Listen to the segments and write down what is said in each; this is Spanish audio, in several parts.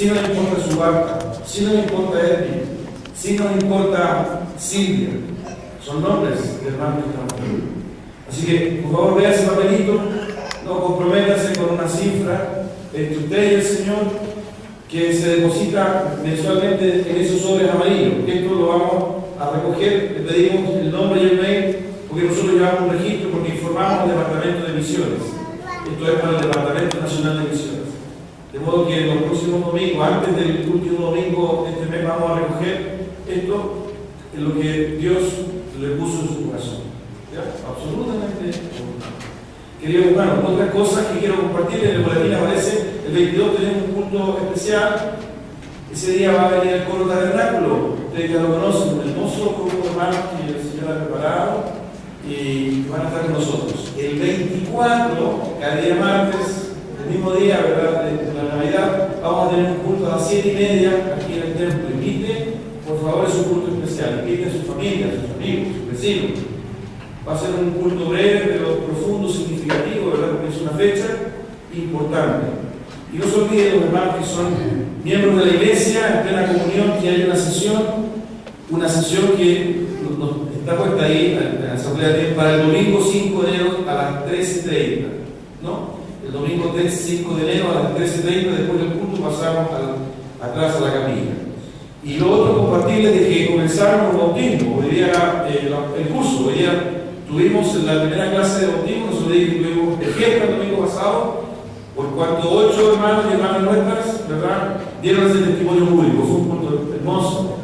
si no le importa su barca, si no le importa Edwin, si no le importa Silvia. Son nombres de hermanos que estamos aquí. Así que, por favor, vea ese papelito, no comprométase con una cifra entre usted y el Señor que se deposita mensualmente en esos sobres amarillos. Esto lo vamos a recoger, le pedimos el nombre y el mail, porque nosotros llevamos un registro, porque informamos al Departamento de Misiones. Esto es para el Departamento Nacional de Misiones. De modo que los próximos domingos, antes del último domingo de este mes, vamos a recoger esto en lo que Dios le puso en su corazón. ¿Ya? Absolutamente. Queridos hermanos, otra cosa que quiero compartir, en el boletín aparece, el 22 tenemos un culto especial. Ese día va a venir el coro tabernáculo. Ustedes ya lo conocen, un hermoso grupo de hermanos que el Señor ha preparado y van a estar con nosotros. El 24, cada día martes, el mismo día, ¿verdad?, de la Navidad, vamos a tener un culto a las 7:30 aquí en el templo. Invite, por favor, es un culto especial. Invite a su familia, a sus amigos, a sus vecinos. Va a ser un culto breve, pero profundo, significativo, ¿verdad?, porque es una fecha importante. Y no se olviden, los hermanos que son miembros de la iglesia, en plena comunión, que hay una sesión que nos está puesta ahí en la asamblea para el domingo 5 de enero a las 13:30, ¿no? El domingo 5 de enero a las 13:30, después del culto, pasamos atrás a la capilla. Y lo otro, compartirles de que comenzaron los bautismos. Hoy día, el curso, hoy día tuvimos la primera clase de bautismo, nosotros tuvimos el fiesta el domingo pasado, por cuanto 8 hermanos y hermanas nuestras, ¿verdad?, dieron ese testimonio público. Fue un culto hermoso.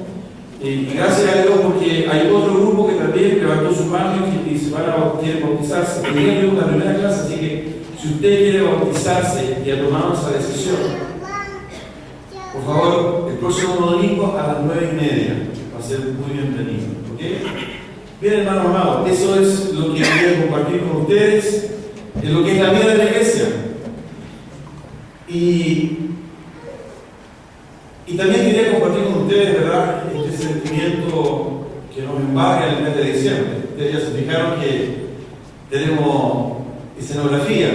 Y gracias a Dios, porque hay otro grupo que también levantó su mano y se quieren bautizarse. Hoy tuvimos la primera clase, así que si usted quiere bautizarse y ha tomado esa decisión, por favor, el próximo domingo a las 9:30 va a ser muy bienvenido. ¿Ok? Bien, hermanos amados, eso es lo que quería compartir con ustedes en lo que es la vida de la iglesia. Y también quería compartir con ustedes, ¿verdad?, este sentimiento que nos embarga en el mes de diciembre. Ustedes ya se fijaron que tenemos escenografía.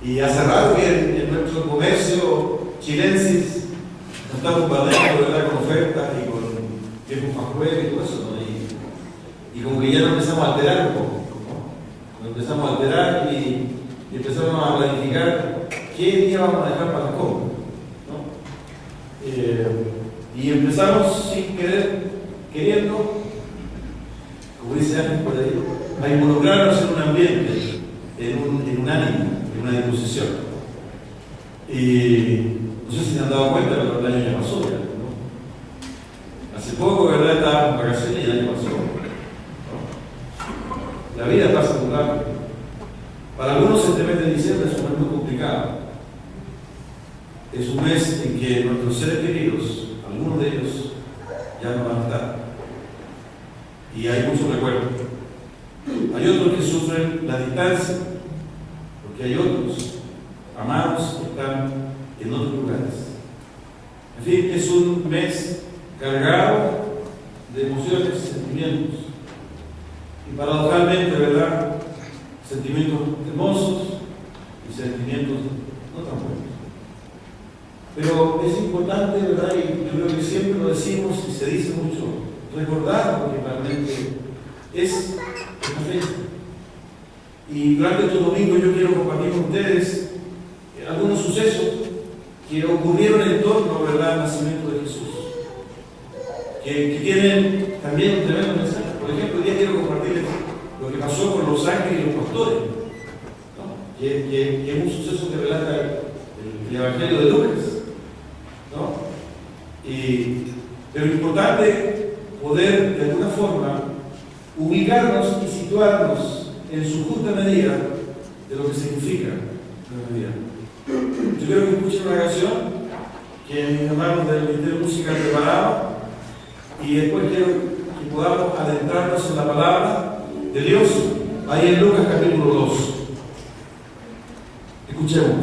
Y hace rato que en nuestro comercio chilensis nos está bombardeando, ¿verdad?, con ofertas y con tiempos más jueves y todo eso, ¿no? Y como que ya nos empezamos a alterar un poco, ¿no? Nos empezamos a alterar y empezamos a planificar qué día vamos a dejar para las compras, ¿no? Y empezamos sin queriendo, como dice alguien por ahí, a involucrarnos en un ambiente, en un ánimo, en una disposición. Y no sé si se han dado cuenta, pero el año ya pasó, ¿no? Hace poco, ¿verdad?, estábamos en vacaciones y el año pasó, ¿no? La vida pasa muy rápido. Para algunos este mes de diciembre es un mes muy complicado. Es un mes en que nuestros seres queridos, algunos de ellos, ya no van a estar. Y hay muchos recuerdos. Hay otros que sufren la distancia, porque hay otros amados que están en otros lugares. En fin, es un mes cargado de emociones, sentimientos. Y paradojalmente, ¿verdad?, sentimientos hermosos y sentimientos no tan buenos. Pero es importante, ¿verdad?, y yo creo que siempre lo decimos y se dice mucho, recordar lo que realmente es una fiesta. Y durante estos domingos yo quiero compartir con ustedes algunos sucesos que ocurrieron en torno, ¿verdad?, al nacimiento de Jesús, que tienen también un tremendo mensaje. Por ejemplo, hoy día quiero compartirles lo que pasó con los ángeles y los pastores, ¿no?, que es un suceso que relata el Evangelio de Lucas, ¿no? Pero es importante poder, de alguna forma, ubicarnos y situarnos en su justa medida de lo que significa la Navidad. Yo quiero que escuchen una canción que mis hermanos del Ministerio de Música han preparado y después quiero que podamos adentrarnos en la palabra de Dios ahí en Lucas capítulo 2. Escuchemos.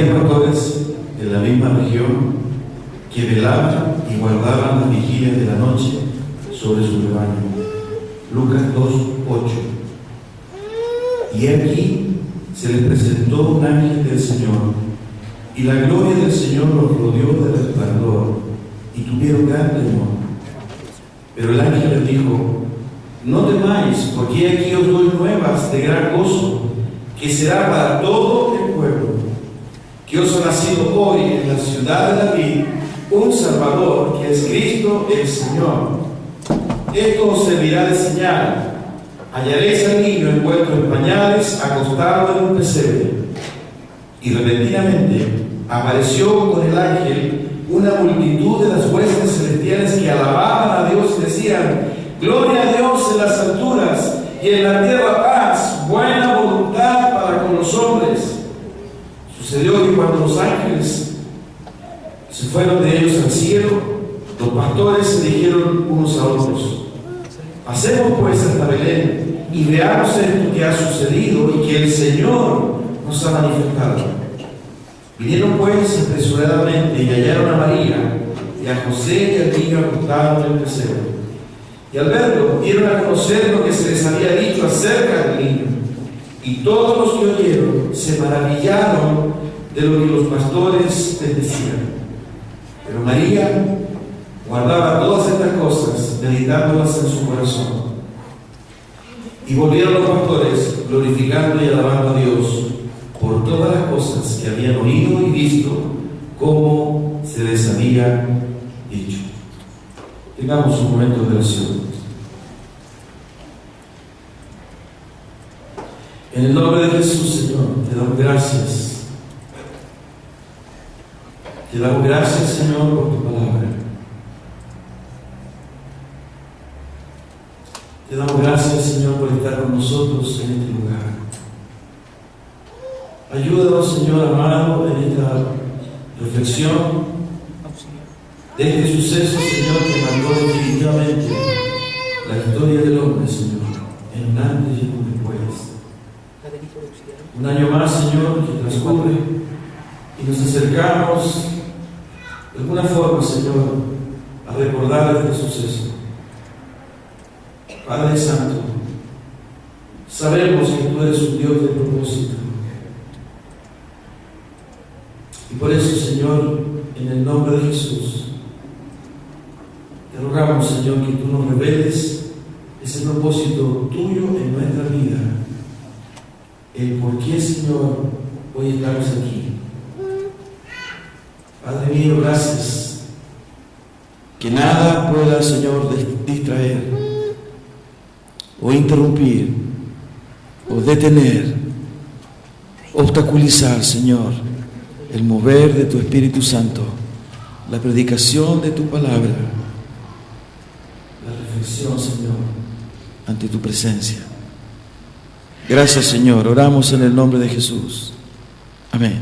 había pastores de la misma región que velaban y guardaban las vigilias de la noche sobre su rebaño. Lucas 2:8. Y aquí se les presentó un ángel del Señor, y la gloria del Señor los rodeó de resplandor, y tuvieron gran temor. Pero el ángel les dijo: no temáis, porque aquí os doy nuevas de gran gozo, que será para todo el pueblo, que os ha nacido hoy en la ciudad de David un Salvador, que es Cristo el Señor. Esto os servirá de señal: hallaréis al niño envuelto en pañales, acostado en un pesebre. Y repentinamente apareció con el ángel una multitud de las huestes celestiales que alababan a Dios y decían: gloria a Dios en las alturas, y en la tierra paz, buena voluntad para con los hombres. Sucedió que cuando los ángeles se fueron de ellos al cielo, los pastores se dijeron unos a otros: pasemos pues hasta Belén y veamos esto que ha sucedido y que el Señor nos ha manifestado. Vinieron pues apresuradamente y hallaron a María y a José y al niño acostado en el pesebre. Y al verlo, dieron a conocer lo que se les había dicho acerca del niño. Y todos los que oyeron se maravillaron de lo que los pastores les decían. Pero María guardaba todas estas cosas, meditándolas en su corazón. Y volvieron los pastores, glorificando y alabando a Dios por todas las cosas que habían oído y visto, como se les había dicho. Tengamos un momento de oración. En el nombre de Jesús, Señor, te damos gracias. Te damos gracias, Señor, por tu palabra. Te damos gracias, Señor, por estar con nosotros en este lugar. Ayúdanos, Señor amado, en esta reflexión de este suceso, Señor, que marcó definitivamente la historia del hombre, Señor, en un antes y en un después. Un año más, Señor, que transcurre y nos acercamos de alguna forma, Señor, a recordar este suceso. Padre Santo, sabemos que tú eres un Dios de propósito. Y por eso, Señor, en el nombre de Jesús, te rogamos, Señor, que tú nos reveles ese propósito tuyo en nuestra vida. El por qué, Señor, hoy estamos aquí. Padre mío, gracias. Que nada pueda, Señor, distraer o interrumpir o detener, obstaculizar, Señor, el mover de tu Espíritu Santo, la predicación de tu palabra, la reflexión, Señor, ante tu presencia. Gracias, Señor. Oramos en el nombre de Jesús. Amén.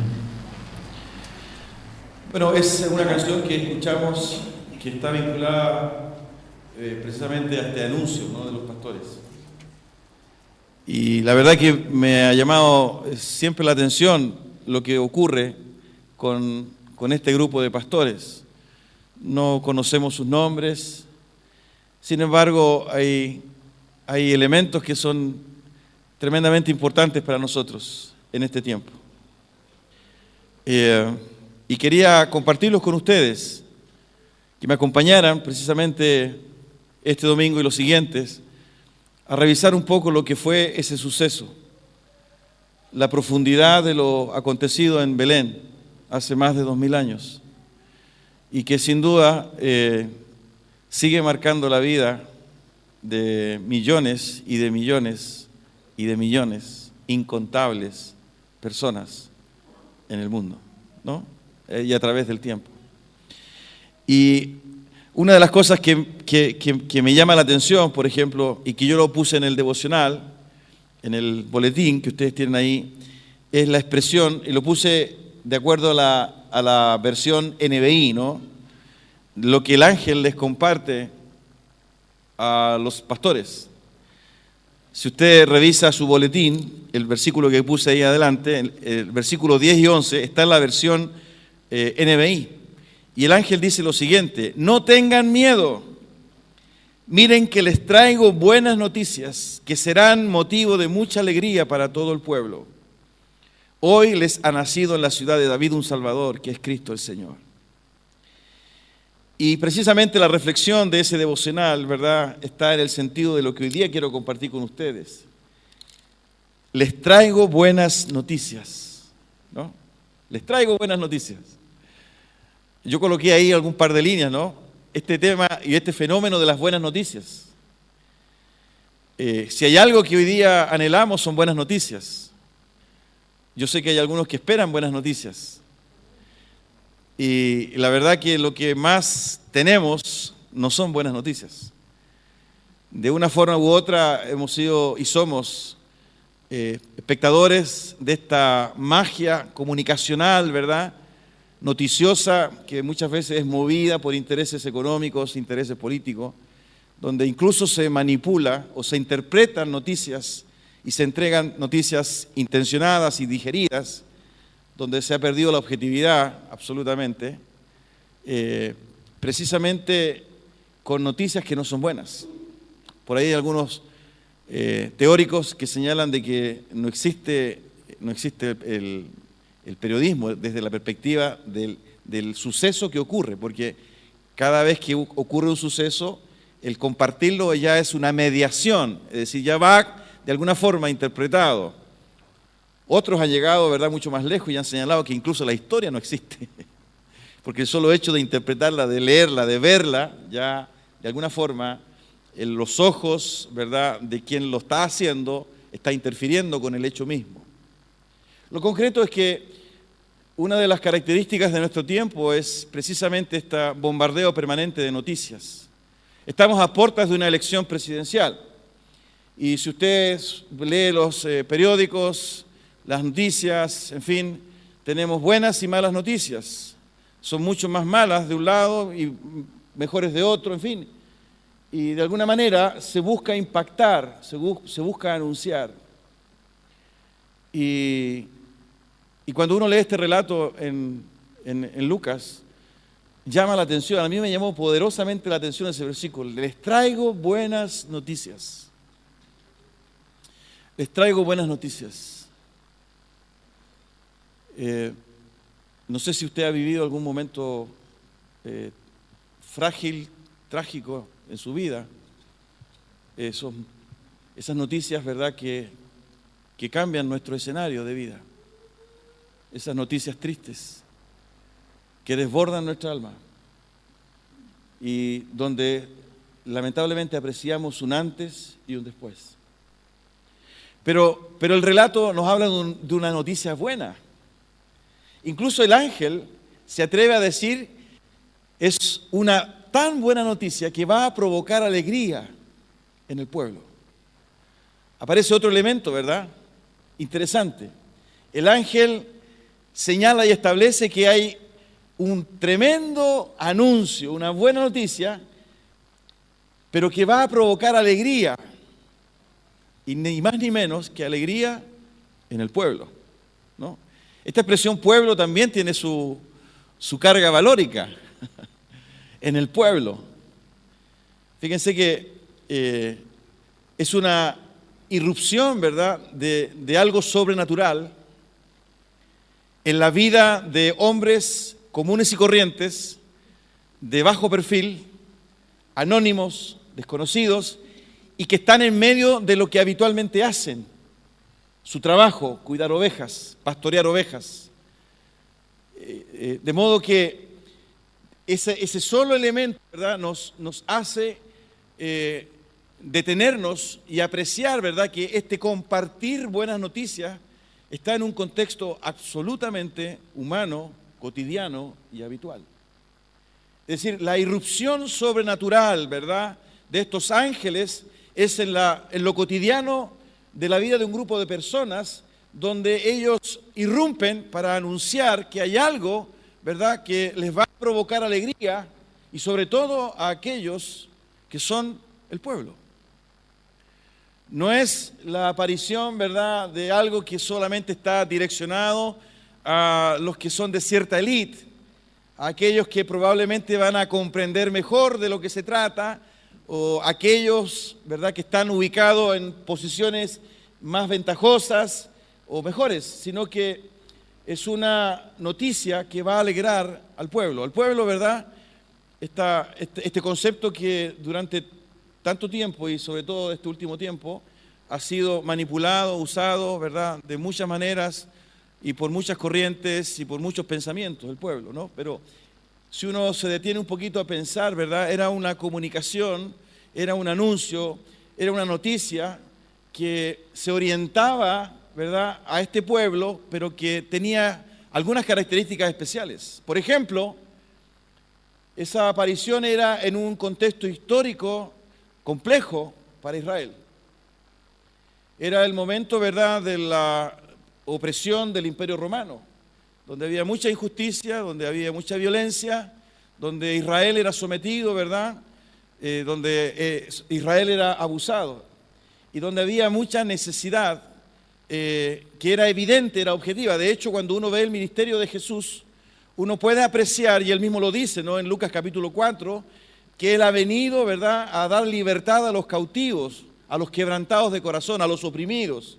Bueno, es una canción que escuchamos que está vinculada precisamente a este anuncio, ¿no?, de los pastores. Y la verdad que me ha llamado siempre la atención lo que ocurre con este grupo de pastores. No conocemos sus nombres, sin embargo hay elementos que son tremendamente importantes para nosotros en este tiempo. Y quería compartirlos con ustedes, que me acompañaran precisamente este domingo y los siguientes a revisar un poco lo que fue ese suceso, la profundidad de lo acontecido en Belén hace más de 2000 años y que sin duda sigue marcando la vida de millones y de millones y de millones, incontables personas en el mundo, ¿no? Y a través del tiempo. Y una de las cosas que me llama la atención, por ejemplo, y que yo lo puse en el devocional, en el boletín que ustedes tienen ahí, es la expresión, y lo puse de acuerdo a la versión NBI, ¿no? Lo que el ángel les comparte a los pastores. Si usted revisa su boletín, el versículo que puse ahí adelante, el versículo 10 y 11, está en la versión NBI. Y el ángel dice lo siguiente: no tengan miedo, miren que les traigo buenas noticias que serán motivo de mucha alegría para todo el pueblo. Hoy les ha nacido en la ciudad de David un Salvador, que es Cristo el Señor. Y precisamente la reflexión de ese devocional, ¿verdad?, está en el sentido de lo que hoy día quiero compartir con ustedes. Les traigo buenas noticias, ¿no? Les traigo buenas noticias. Yo coloqué ahí algún par de líneas, ¿no? Este tema y este fenómeno de las buenas noticias. Si hay algo que hoy día anhelamos son buenas noticias. Yo sé que hay algunos que esperan buenas noticias. Y la verdad que lo que más tenemos no son buenas noticias. De una forma u otra hemos sido y somos espectadores de esta magia comunicacional, ¿verdad?, noticiosa, que muchas veces es movida por intereses económicos, intereses políticos, donde incluso se manipula o se interpretan noticias y se entregan noticias intencionadas y digeridas, donde se ha perdido la objetividad absolutamente, precisamente con noticias que no son buenas. Por ahí hay algunos teóricos que señalan de que no existe el periodismo desde la perspectiva del suceso que ocurre, porque cada vez que ocurre un suceso, el compartirlo ya es una mediación, es decir, ya va de alguna forma interpretado. Otros han llegado, ¿verdad?, mucho más lejos y han señalado que incluso la historia no existe, porque el solo hecho de interpretarla, de leerla, de verla, ya de alguna forma en los ojos, ¿verdad?, de quien lo está haciendo, está interfiriendo con el hecho mismo. Lo concreto es que una de las características de nuestro tiempo es precisamente este bombardeo permanente de noticias. Estamos a puertas de una elección presidencial y si usted lee los periódicos, las noticias, en fin, tenemos buenas y malas noticias. Son mucho más malas de un lado y mejores de otro, en fin. Y de alguna manera se busca impactar, se busca anunciar. Y cuando uno lee este relato en Lucas, llama la atención. A mí me llamó poderosamente la atención ese versículo. Les traigo buenas noticias. Les traigo buenas noticias. No sé si usted ha vivido algún momento frágil, trágico en su vida. Esas noticias, ¿verdad?, que cambian nuestro escenario de vida. Esas noticias tristes que desbordan nuestra alma y donde lamentablemente apreciamos un antes y un después. Pero el relato nos habla de una noticia buena. Incluso el ángel se atreve a decir, es una tan buena noticia que va a provocar alegría en el pueblo. Aparece otro elemento, ¿verdad?, interesante. El ángel señala y establece que hay un tremendo anuncio, una buena noticia, pero que va a provocar alegría, y ni más ni menos que alegría en el pueblo, ¿no? Esta expresión pueblo también tiene su carga valórica en el pueblo. Fíjense que es una irrupción, ¿verdad?, de algo sobrenatural en la vida de hombres comunes y corrientes, de bajo perfil, anónimos, desconocidos, y que están en medio de lo que habitualmente hacen, su trabajo, cuidar ovejas, pastorear ovejas. De modo que ese solo elemento, ¿verdad?, nos hace detenernos y apreciar, ¿verdad?, que este compartir buenas noticias está en un contexto absolutamente humano, cotidiano y habitual. Es decir, la irrupción sobrenatural, ¿verdad?, de estos ángeles es en lo cotidiano de la vida de un grupo de personas donde ellos irrumpen para anunciar que hay algo, ¿verdad?, que les va a provocar alegría y sobre todo a aquellos que son el pueblo. No es la aparición, ¿verdad?, de algo que solamente está direccionado a los que son de cierta élite, a aquellos que probablemente van a comprender mejor de lo que se trata, o aquellos, ¿verdad?, que están ubicados en posiciones más ventajosas o mejores, sino que es una noticia que va a alegrar al pueblo. Al pueblo, ¿verdad?, este concepto que durante tanto tiempo y sobre todo este último tiempo ha sido manipulado, usado, ¿verdad?, de muchas maneras y por muchas corrientes y por muchos pensamientos del pueblo, ¿no? Pero si uno se detiene un poquito a pensar, ¿verdad?, era una comunicación, era un anuncio, era una noticia que se orientaba, ¿verdad?, a este pueblo, pero que tenía algunas características especiales. Por ejemplo, esa aparición era en un contexto histórico complejo para Israel. Era el momento, ¿verdad?, de la opresión del Imperio Romano, donde había mucha injusticia, donde había mucha violencia, donde Israel era sometido, ¿verdad?, donde Israel era abusado y donde había mucha necesidad que era evidente, era objetiva. De hecho, cuando uno ve el ministerio de Jesús, uno puede apreciar, y él mismo lo dice, ¿no?, en Lucas capítulo 4, que él ha venido, ¿verdad?, a dar libertad a los cautivos, a los quebrantados de corazón, a los oprimidos.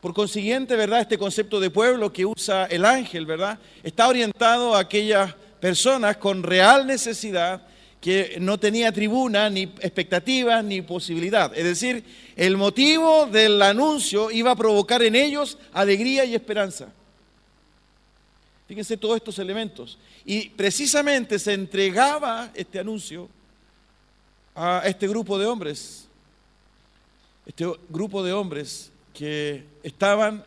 Por consiguiente, ¿verdad?, este concepto de pueblo que usa el ángel, ¿verdad?, está orientado a aquellas personas con real necesidad que no tenía tribuna, ni expectativas, ni posibilidad. Es decir, el motivo del anuncio iba a provocar en ellos alegría y esperanza. Fíjense todos estos elementos. Y precisamente se entregaba este anuncio a este grupo de hombres. Este grupo de hombres que estaban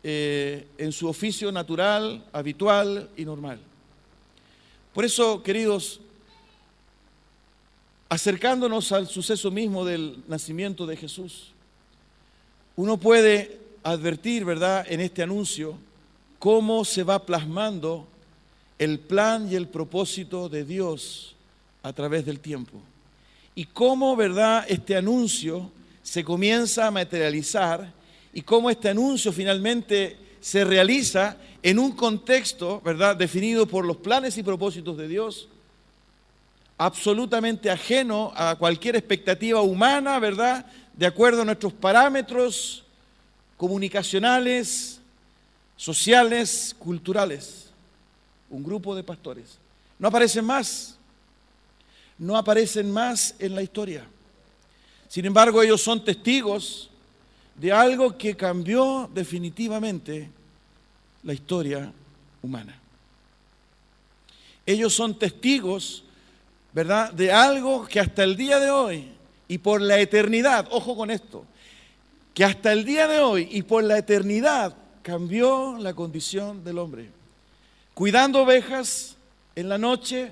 en su oficio natural, habitual y normal. Por eso, queridos, acercándonos al suceso mismo del nacimiento de Jesús, uno puede advertir, ¿verdad?, en este anuncio, cómo se va plasmando el plan y el propósito de Dios a través del tiempo. Y cómo, ¿verdad?, este anuncio se comienza a materializar y cómo este anuncio finalmente se realiza en un contexto, ¿verdad?, definido por los planes y propósitos de Dios, absolutamente ajeno a cualquier expectativa humana, ¿verdad?, de acuerdo a nuestros parámetros comunicacionales, sociales, culturales. Un grupo de pastores. No aparecen más en la historia. Sin embargo, ellos son testigos de algo que cambió definitivamente la historia humana. Ellos son testigos, ¿verdad?, de algo que hasta el día de hoy y por la eternidad, ojo con esto, que hasta el día de hoy y por la eternidad cambió la condición del hombre. Cuidando ovejas en la noche,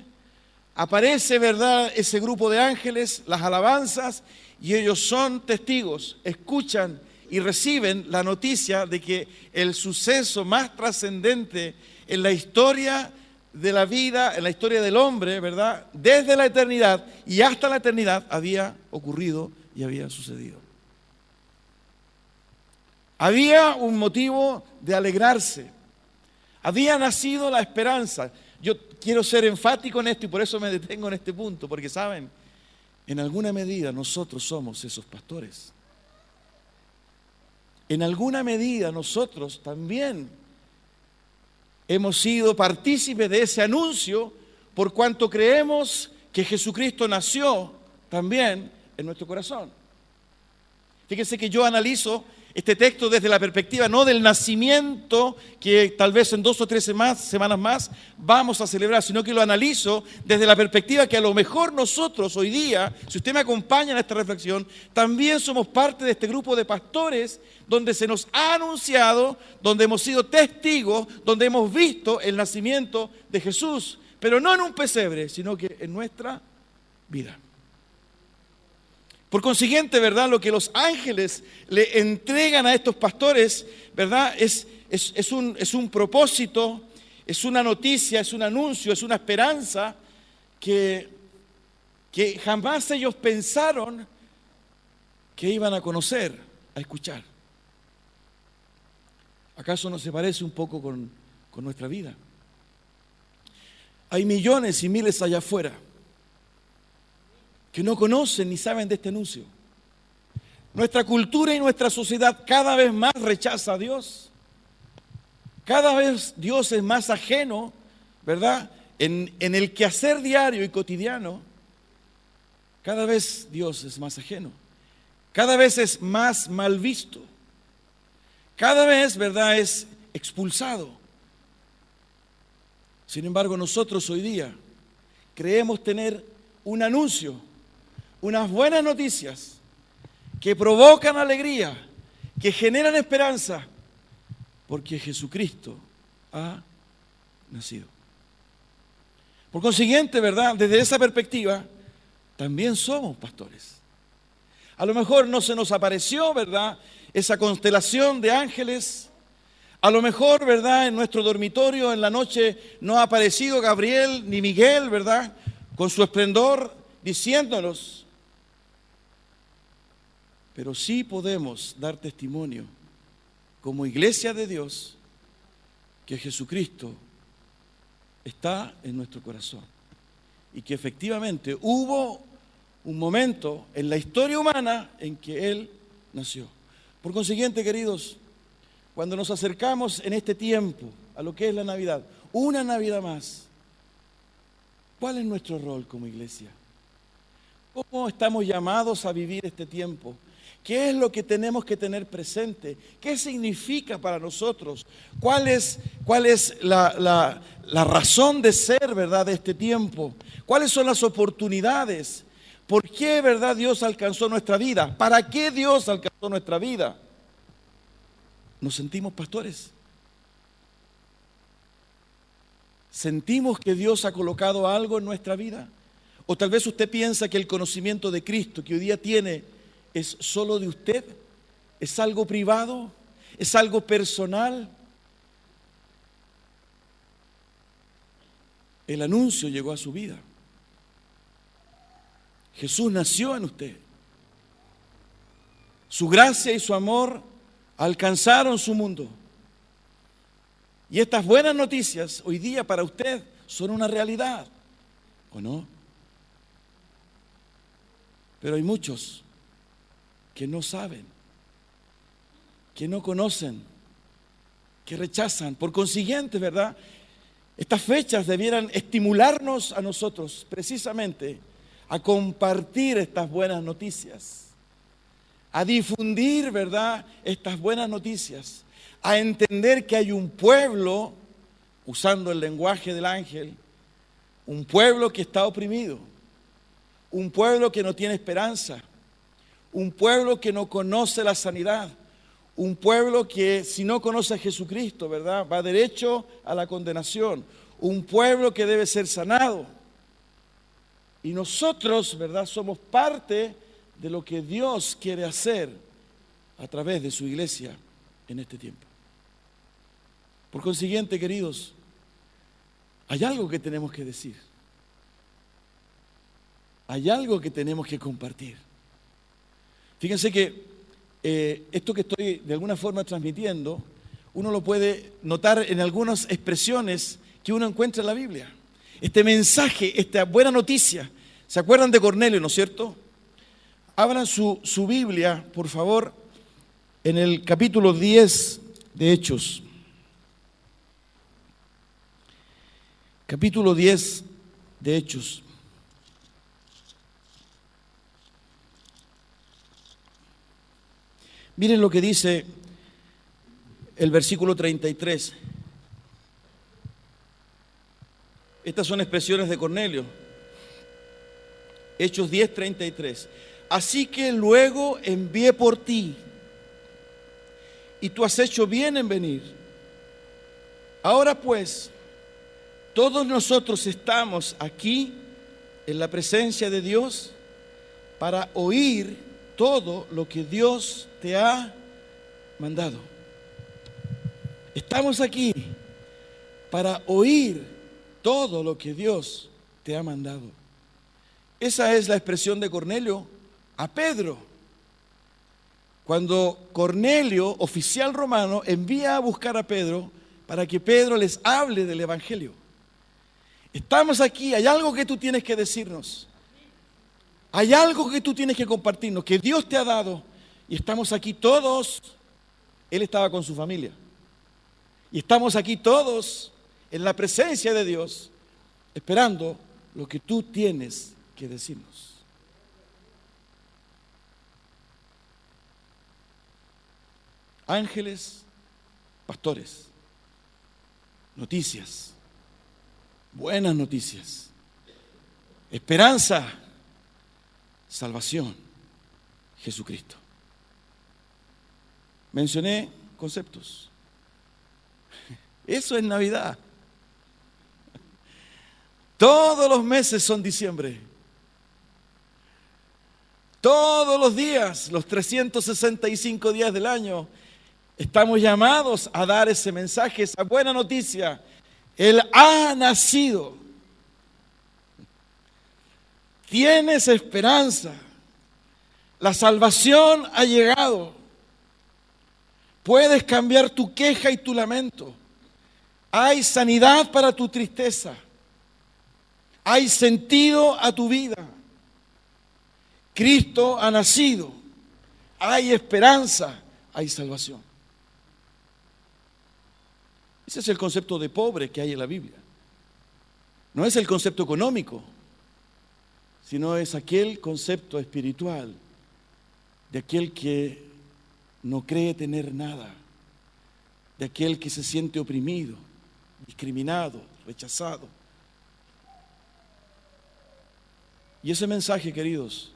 aparece, ¿verdad?, ese grupo de ángeles, las alabanzas, y ellos son testigos, escuchan y reciben la noticia de que el suceso más trascendente en la historia de la vida, en la historia del hombre, ¿verdad?, desde la eternidad y hasta la eternidad había ocurrido y había sucedido. Había un motivo de alegrarse. Había nacido la esperanza. Yo quiero ser enfático en esto y por eso me detengo en este punto, porque saben, en alguna medida nosotros somos esos pastores. En alguna medida nosotros también hemos sido partícipes de ese anuncio por cuanto creemos que Jesucristo nació también en nuestro corazón. Fíjense que yo analizo este texto desde la perspectiva no del nacimiento que tal vez en 2 o 3 semanas más vamos a celebrar, sino que lo analizo desde la perspectiva que a lo mejor nosotros hoy día, si usted me acompaña en esta reflexión, también somos parte de este grupo de pastores donde se nos ha anunciado, donde hemos sido testigos, donde hemos visto el nacimiento de Jesús, pero no en un pesebre, sino que en nuestra vida. Por consiguiente, ¿verdad?, lo que los ángeles le entregan a estos pastores, ¿verdad?, es un propósito, es una noticia, es un anuncio, es una esperanza que jamás ellos pensaron que iban a conocer, a escuchar. ¿Acaso no se parece un poco con nuestra vida? Hay millones y miles allá afuera que no conocen ni saben de este anuncio. Nuestra cultura y nuestra sociedad cada vez más rechaza a Dios. Cada vez Dios es más ajeno, ¿verdad? En el quehacer diario y cotidiano, cada vez Dios es más ajeno. Cada vez es más mal visto. Cada vez, ¿verdad?, es expulsado. Sin embargo, nosotros hoy día creemos tener un anuncio, unas buenas noticias que provocan alegría, que generan esperanza, porque Jesucristo ha nacido. Por consiguiente, ¿verdad?, desde esa perspectiva, también somos pastores. A lo mejor no se nos apareció, ¿verdad?, esa constelación de ángeles. A lo mejor, ¿verdad?, en nuestro dormitorio en la noche no ha aparecido Gabriel ni Miguel, ¿verdad?, con su esplendor diciéndonos. Pero sí podemos dar testimonio como iglesia de Dios que Jesucristo está en nuestro corazón y que efectivamente hubo un momento en la historia humana en que Él nació. Por consiguiente, queridos, cuando nos acercamos en este tiempo a lo que es la Navidad, una Navidad más, ¿cuál es nuestro rol como iglesia? ¿Cómo estamos llamados a vivir este tiempo? ¿Qué es lo que tenemos que tener presente? ¿Qué significa para nosotros? ¿Cuál es la razón de ser, verdad, de este tiempo? ¿Cuáles son las oportunidades? ¿Por qué, verdad, Dios alcanzó nuestra vida? ¿Para qué Dios alcanzó nuestra vida? ¿Nos sentimos pastores? ¿Sentimos que Dios ha colocado algo en nuestra vida? ¿O tal vez usted piensa que el conocimiento de Cristo que hoy día tiene es solo de usted? ¿Es algo privado? ¿Es algo personal? El anuncio llegó a su vida. Jesús nació en usted. Su gracia y su amor alcanzaron su mundo. Y estas buenas noticias hoy día para usted son una realidad, ¿o no? Pero hay muchos que no saben, que no conocen, que rechazan. Por consiguiente, ¿verdad?, estas fechas debieran estimularnos a nosotros precisamente a compartir estas buenas noticias, a difundir, ¿verdad?, estas buenas noticias, a entender que hay un pueblo, usando el lenguaje del ángel, un pueblo que está oprimido, un pueblo que no tiene esperanza, un pueblo que no conoce la sanidad, un pueblo que si no conoce a Jesucristo, ¿verdad?, va derecho a la condenación, un pueblo que debe ser sanado. Y nosotros, ¿verdad?, somos parte de lo que Dios quiere hacer a través de su iglesia en este tiempo. Por consiguiente, queridos, hay algo que tenemos que decir. Hay algo que tenemos que compartir. Fíjense que esto que estoy de alguna forma transmitiendo, uno lo puede notar en algunas expresiones que uno encuentra en la Biblia. Este mensaje, esta buena noticia. ¿Se acuerdan de Cornelio, no es cierto? Abran su Biblia, por favor, en el capítulo 10 de Hechos. Capítulo 10 de Hechos. Miren lo que dice el versículo 33. Estas son expresiones de Cornelio. Hechos 10, 33. Así que luego envié por ti, y tú has hecho bien en venir. Ahora pues, todos nosotros estamos aquí en la presencia de Dios para oír todo lo que Dios te ha mandado. Estamos aquí para oír todo lo que Dios te ha mandado. Esa es la expresión de Cornelio a Pedro. cuando Cornelio, oficial romano, envía a buscar a Pedro para que Pedro les hable del Evangelio. Estamos aquí, hay algo que tú tienes que decirnos. Hay algo que tú tienes que compartirnos, que Dios te ha dado. Y estamos aquí todos. Él estaba con su familia. Y estamos aquí todos en la presencia de Dios, esperando lo que tú tienes que decirnos. Ángeles, pastores, noticias, buenas noticias, esperanza, salvación, Jesucristo. Mencioné conceptos. Eso es Navidad. Todos los meses son diciembre. Todos los días, los 365 días del año, estamos llamados a dar ese mensaje, esa buena noticia. Él ha nacido. Tienes esperanza. La salvación ha llegado. Puedes cambiar tu queja y tu lamento. Hay sanidad para tu tristeza. Hay sentido a tu vida. Cristo ha nacido. Hay esperanza. Hay salvación. Ese es el concepto de pobre que hay en la Biblia. No es el concepto económico, sino es aquel concepto espiritual de aquel que no cree tener nada, de aquel que se siente oprimido, discriminado, rechazado. Y ese mensaje, queridos,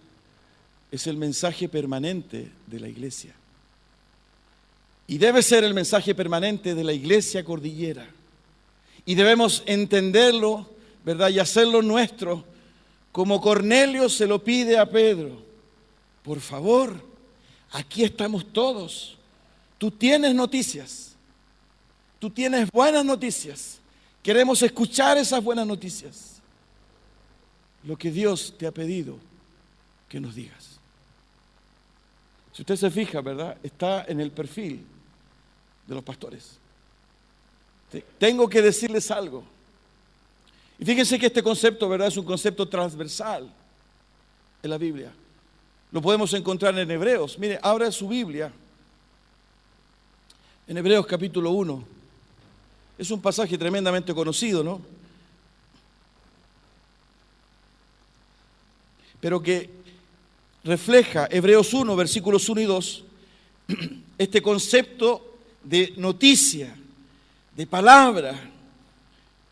es el mensaje permanente de la iglesia. Y debe ser el mensaje permanente de la iglesia cordillera. Y debemos entenderlo, ¿verdad? Y hacerlo nuestro, como Cornelio se lo pide a Pedro. Por favor, aquí estamos todos. Tú tienes noticias. Tú tienes buenas noticias. Queremos escuchar esas buenas noticias. Lo que Dios te ha pedido que nos digas. Si usted se fija, ¿verdad? Está en el perfil de los pastores. Tengo que decirles algo. Y fíjense que este concepto, ¿verdad? Es un concepto transversal en la Biblia. Lo podemos encontrar en Hebreos. Mire, abra su Biblia en Hebreos capítulo 1. Es un pasaje tremendamente conocido, ¿no? Pero que refleja, Hebreos 1, versículos 1 y 2, este concepto de noticia, de palabra,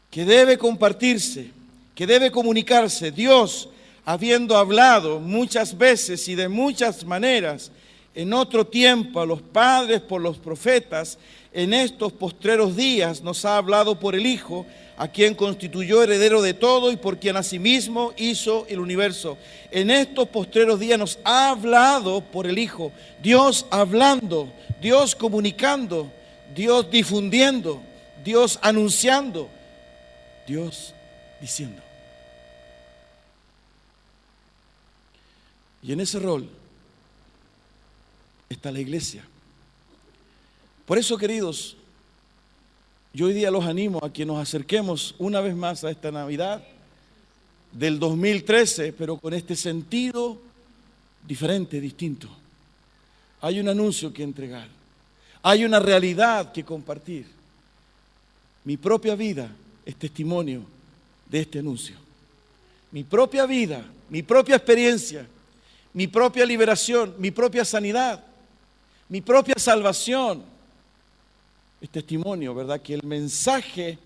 que debe compartirse, que debe comunicarse. Dios, habiendo hablado muchas veces y de muchas maneras en otro tiempo a los padres por los profetas, en estos postreros días nos ha hablado por el Hijo, a quien constituyó heredero de todo y por quien asimismo hizo el universo. En estos postreros días nos ha hablado por el Hijo. Dios hablando, Dios comunicando, Dios difundiendo, Dios anunciando, Dios diciendo. Y en ese rol está la iglesia. Por eso, queridos, yo hoy día los animo a que nos acerquemos una vez más a esta Navidad del 2013, pero con este sentido diferente, distinto. Hay un anuncio que entregar, hay una realidad que compartir. Mi propia vida es testimonio de este anuncio. Mi propia vida, mi propia experiencia, mi propia liberación, mi propia sanidad, mi propia salvación. Es testimonio, ¿verdad? Que el mensaje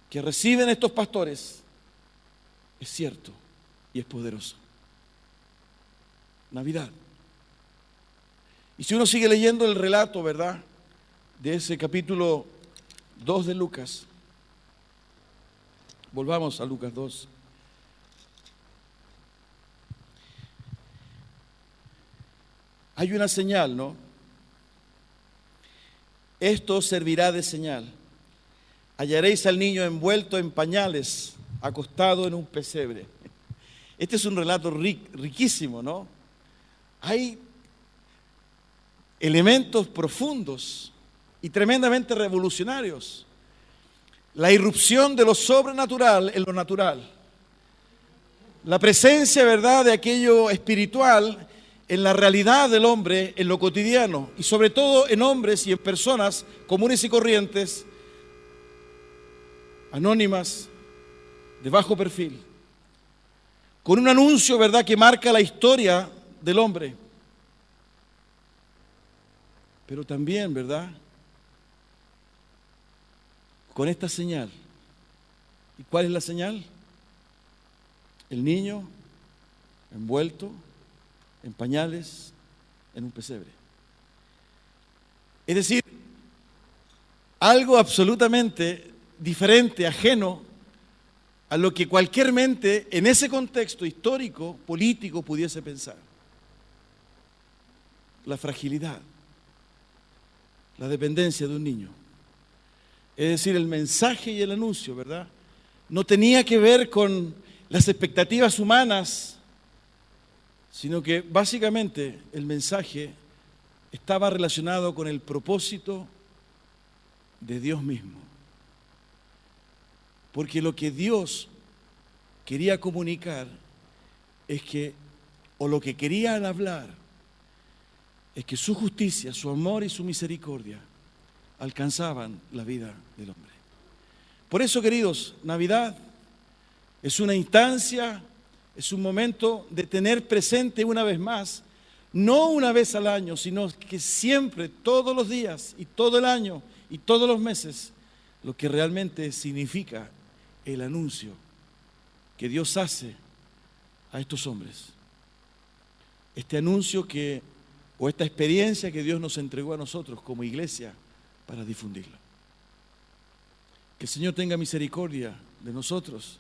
que reciben estos pastores es cierto y es poderoso. Navidad. Y si uno sigue leyendo el relato, ¿verdad? De ese capítulo 2 de Lucas. Volvamos a Lucas 2. Hay una señal, ¿no? Esto servirá de señal. Hallaréis al niño envuelto en pañales, acostado en un pesebre. Este es un relato riquísimo, ¿no? Hay elementos profundos y tremendamente revolucionarios. La irrupción de lo sobrenatural en lo natural. La presencia, ¿verdad?, de aquello espiritual en la realidad del hombre, en lo cotidiano, y sobre todo en hombres y en personas comunes y corrientes, anónimas, de bajo perfil, con un anuncio, ¿verdad?, que marca la historia del hombre. Pero también, ¿verdad?, con esta señal. ¿Y cuál es la señal? El niño envuelto en pañales en un pesebre. Es decir, algo absolutamente diferente, ajeno a lo que cualquier mente en ese contexto histórico, político, pudiese pensar. La fragilidad, la dependencia de un niño. Es decir, el mensaje y el anuncio, ¿verdad?, no tenía que ver con las expectativas humanas, sino que básicamente el mensaje estaba relacionado con el propósito de Dios mismo. Porque lo que Dios quería comunicar es que, o lo que querían hablar, es que su justicia, su amor y su misericordia alcanzaban la vida del hombre. Por eso, queridos, Navidad es una instancia, es un momento de tener presente una vez más, no una vez al año, sino que siempre, todos los días y todo el año y todos los meses, lo que realmente significa el anuncio que Dios hace a estos hombres. Este anuncio o esta experiencia que Dios nos entregó a nosotros como iglesia para difundirlo. Que el Señor tenga misericordia de nosotros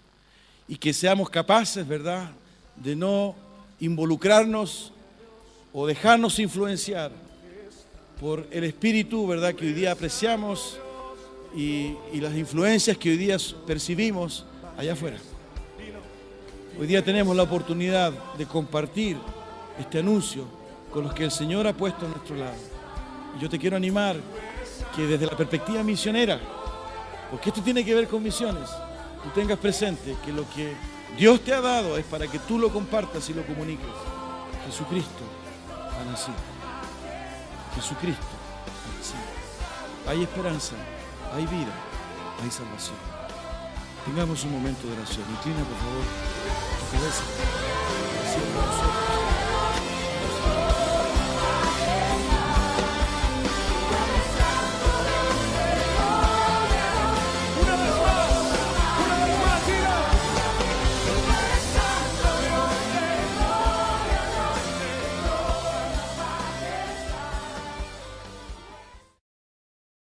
y que seamos capaces, ¿verdad?, de no involucrarnos o dejarnos influenciar por el espíritu, ¿verdad?, que hoy día apreciamos y las influencias que hoy día percibimos allá afuera. Hoy día tenemos la oportunidad de compartir este anuncio con los que el Señor ha puesto a nuestro lado. Y yo te quiero animar que desde la perspectiva misionera, porque esto tiene que ver con misiones, tú tengas presente que lo que Dios te ha dado es para que tú lo compartas y lo comuniques. Jesucristo ha nacido. Jesucristo ha nacido. Hay esperanza, hay vida, hay salvación. Tengamos un momento de oración. Inclina, por favor, tu cabeza. Cierra los ojos.